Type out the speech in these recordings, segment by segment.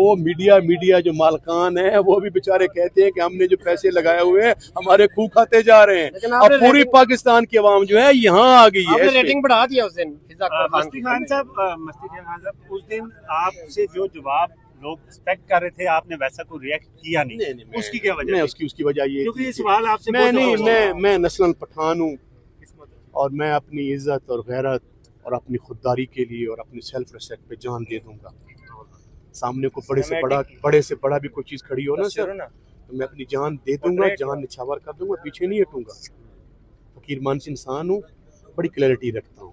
وہ میڈیا جو مالکان ہیں وہ بھی بیچارے کہتے ہیں کہ ہم نے جو پیسے لگائے ہوئے ہیں ہمارے خو کھاتے جا رہے ہیں. اب پوری پاکستان کی عوام جو ہے یہاں آ گئی ہے. ریٹنگ بڑھا دیا اس دن. مستی خان صاحب اس دن آپ سے جو جواب لوگ ایکسپیکٹ کر رہے تھے آپ نے ویسا کوئی ریئیکٹ کیا نہیں. اس کی کیا وجہ؟ میں اس کی وجہ یہ کیونکہ یہ سوال آپ سے میں نسلاً پٹھان ہوں اور میں اپنی عزت اور غیرت اور اپنی خودداری کے لیے اور اپنی سیلف ریسپیکٹ پہ جان دے دوں گا. سامنے کو بڑے سے بڑا بھی کوئی چیز کھڑی ہو نا سر تو میں اپنی جان دے دوں گا, جان نچھاور کر دوں گا, پیچھے نہیں ہٹوں گا. فقیر مانس انسان ہوں, بڑی کلیئرٹی رکھتا ہوں,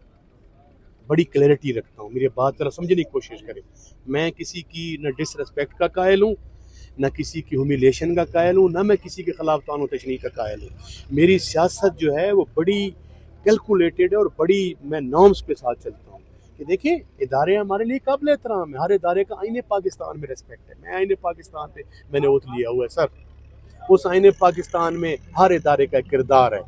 میری بات ذرا سمجھنے کی کوشش کریں. میں کسی کی نہ ڈس ریسپیکٹ کا قائل ہوں, نہ کسی کی ہیومیلیشن کا قائل ہوں, نہ میں کسی کے خلاف طعن و تشنیع کا قائل ہوں. میری سیاست جو ہے وہ بڑی کیلکولیٹڈ ہے اور بڑی میں نارمز کے ساتھ چلتا ہوں. کہ دیکھیں ادارے ہمارے لیے قابل احترام ہے, ہر ادارے کا آئین پاکستان میں ریسپیکٹ ہے. میں آئین پاکستان پہ میں نے اوتھ لیا ہوا ہے سر. اس آئین پاکستان میں ہر ادارے کا کردار ہے.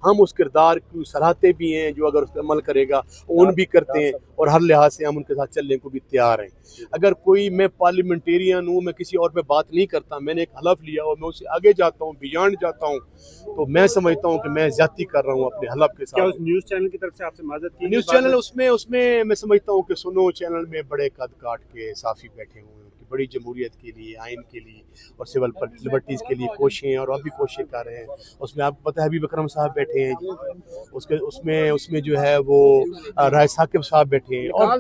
ہم اس کردار کو سراہتے بھی ہیں, جو اگر اس پہ عمل کرے گا اون بھی کرتے ہیں, اور ہر لحاظ سے ہم ان کے ساتھ چلنے کو بھی تیار ہیں. اگر کوئی میں پارلیمنٹیرین ہوں, میں کسی اور پہ بات نہیں کرتا, میں نے ایک حلف لیا اور میں اس سے آگے جاتا ہوں, بیانڈ جاتا ہوں, تو میں سمجھتا ہوں کہ میں زیادتی کر رہا ہوں اپنے حلف کے ساتھ. کیا اس نیوز چینل کی طرف سے آپ سے معذرت کی؟ نیوز چینل اس میں میں سمجھتا ہوں کہ سنو چینل میں بڑے قد کاٹ کے صحافی بیٹھے ہوئے ہیں, بڑی جمہوریت کے لیے, آئین کے لیے اور سول لبرٹیز کے لیے کوششیں ہیں, اور اب بھی کوششیں کر رہے ہیں. اس میں آپ کو پتہ ہے حبیب اکرم صاحب بیٹھے ہیں جی, اس میں جو ہے وہ رائے ثاقب صاحب بیٹھے ہیں, اور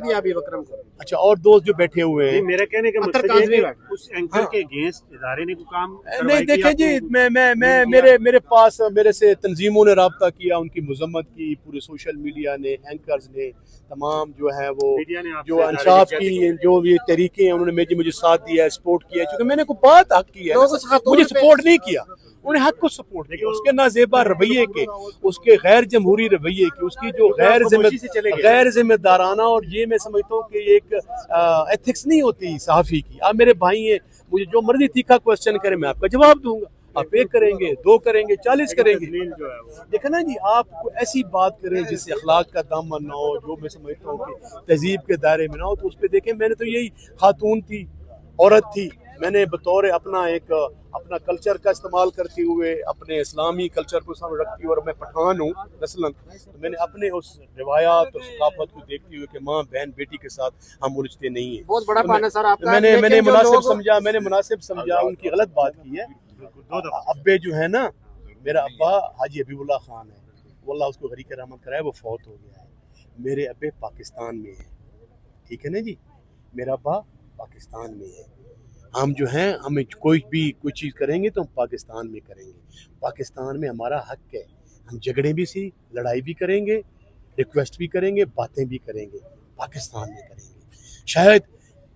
اچھا اور دوست جو بیٹھے ہوئے ہیں. میرا کہنے کا مقصد ہے کہ اس اینکر کے اگینسٹ ادارے نے کوئی کام نہیں. دیکھیں جی, میرے پاس میرے سے تنظیموں نے رابطہ کیا, ان کی مذمت کی, پورے سوشل میڈیا نے, اینکرز نے, تمام جو ہے وہ جو انصاف کی جو یہ تحریکیں ہیں انہوں نے مجھے ساتھ دیا ہے, سپورٹ کیا ہے. چونکہ میں نے کوئی بات حق کی ہے, مجھے سپورٹ نہیں کیا, انہیں حق کو سپورٹ کیا. اس کے نازیبا رویے کے, اس کے غیر جمہوری رویے کے, اس کی جو غیر ذمہ دارانہ, اور یہ میں سمجھتا ہوں کہ ایک ایتھکس نہیں ہوتی صحافی کی. آپ میرے بھائی ہیں, مجھے جو مرضی تیکھا کوسچن کریں میں آپ کا جواب دوں گا. آپ 1 کریں گے, 2 کریں گے, 40 کریں گے. دیکھیں نا جی, آپ کو ایسی بات کریں جس سے اخلاق کا دامن نہ ہو, جو میں سمجھتا ہوں کہ تہذیب کے دائرے میں نہ ہو, تو اس پہ دیکھیں میں نے تو یہی خاتون تھی, عورت تھی, میں نے بطور اپنا کلچر کا استعمال کرتے ہوئے اپنے اسلامی کلچر کو سامنے رکھتی ہوئے, اور میں پٹھان ہوں نسلاً, میں نے اپنے اس روایات اور ثقافت کو دیکھتے ہوئے کہ ماں بہن بیٹی کے ساتھ ہم الجھتے نہیں ہیں. بہت بڑا پانا سر آپ کا. میں نے مناسب سمجھا, ان کی غلط بات کی ہے. ابے جو ہے نا, میرا ابا حاجی حبیب اللہ خان ہے, واللہ اس کو غریق رحمت کرائے, وہ فوت ہو گیا ہے. میرے ابے پاکستان میں ہیں, ٹھیک ہے نا جی, میرا ابا پاکستان میں ہے. ہم جو ہیں, ہمیں کوئی چیز کریں گے تو ہم پاکستان میں کریں گے. پاکستان میں ہمارا حق ہے, ہم جھگڑے بھی لڑائی بھی کریں گے, ریکویسٹ بھی کریں گے, باتیں بھی کریں گے, پاکستان میں کریں گے. شاید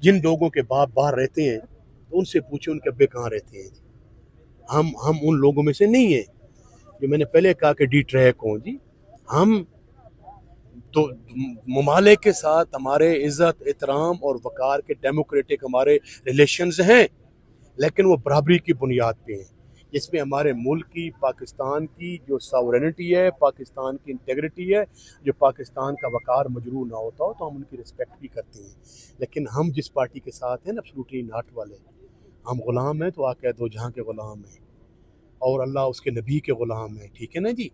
جن لوگوں کے باپ باہر رہتے ہیں تو ان سے پوچھیں ان کے ابے کہاں رہتے ہیں. ہم ان لوگوں میں سے نہیں ہیں جو میں نے پہلے کہا کہ ڈی ٹریک ہوں جی. ہم تو ممالک کے ساتھ ہمارے عزت احترام اور وقار کے ڈیموکریٹک ہمارے ریلیشنز ہیں, لیکن وہ برابری کی بنیاد پہ ہیں, جس میں ہمارے ملک کی, پاکستان کی جو ساورنٹی ہے, پاکستان کی انٹیگریٹی ہے, جو پاکستان کا وقار مجروح نہ ہوتا ہو تو ہم ان کی رسپیکٹ بھی کرتے ہیں. لیکن ہم جس پارٹی کے ساتھ ہیں نا, ایبسولوٹلی ناٹ والے, ہم غلام ہیں تو آقا دو جہاں کے غلام ہیں, اور اللہ اس کے نبی کے غلام ہیں, ٹھیک ہے نا جی.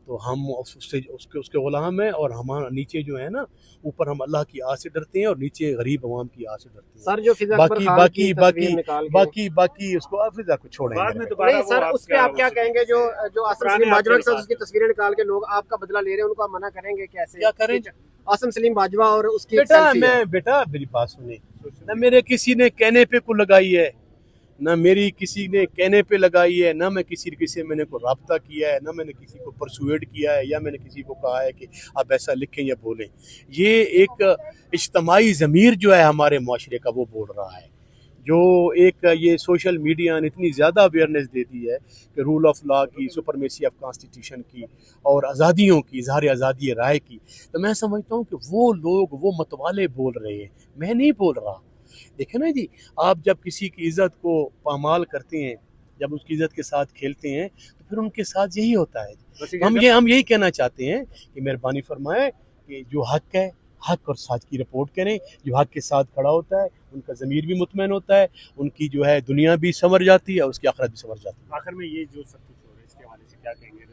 تو ہم اس کے غلام ہیں, اور ہمارا نیچے جو ہے نا, اوپر ہم اللہ کی آہ سے ڈرتے ہیں اور نیچے غریب عوام کی آہ سے ڈرتے ہیں. سر جو باقی اس کو فضا کو چھوڑیں نہیں سر, اس پہ آپ کیا کہیں گے جو عاصم سلیم باجوہ کے ساتھ اس کی تصویریں نکال کے لوگ آپ کا بدلہ لے رہے ہیں, ان کو آپ منع کریں گے کیسے؟ کیا کریں عاصم سلیم باجوہ اور اس کی بیٹا میری بات سنیں, نہ میرے کسی نے کہنے پہ کو لگائی ہے, نہ میری کسی نے کہنے پہ لگائی ہے, نہ میں کسی سے میں نے کوئی رابطہ کیا ہے, نہ میں نے کسی کو پرسویڈ کیا ہے, یا میں نے کسی کو کہا ہے کہ آپ ایسا لکھیں یا بولیں. یہ ایک اجتماعی ضمیر جو ہے ہمارے معاشرے کا وہ بول رہا ہے, جو ایک یہ سوشل میڈیا نے اتنی زیادہ اویئرنیس دے دی ہے کہ رول آف لا کی, سپرمیسی آف کانسٹیٹیوشن کی, اور آزادیوں کی, اظہار آزادی رائے کی. تو میں سمجھتا ہوں کہ وہ لوگ وہ متوالے بول رہے ہیں, میں نہیں بول رہا. دیکھیں نا جی, آپ جب کسی کی عزت کو پامال کرتے ہیں, جب اس کی عزت کے ساتھ کھیلتے ہیں, تو پھر ان کے ساتھ یہی ہوتا ہے. ہم یہی کہنا چاہتے ہیں کہ مہربانی فرمائے کہ جو حق ہے حق اور سچ کی رپورٹ کریں. جو حق کے ساتھ کھڑا ہوتا ہے ان کا ضمیر بھی مطمئن ہوتا ہے, ان کی جو ہے دنیا بھی سنور جاتی ہے اور اس کی آخرت بھی سنور جاتی ہے. آخر میں یہ جو سب کچھ ہو رہا ہے اس کے حوالے سے کیا کہیں گے؟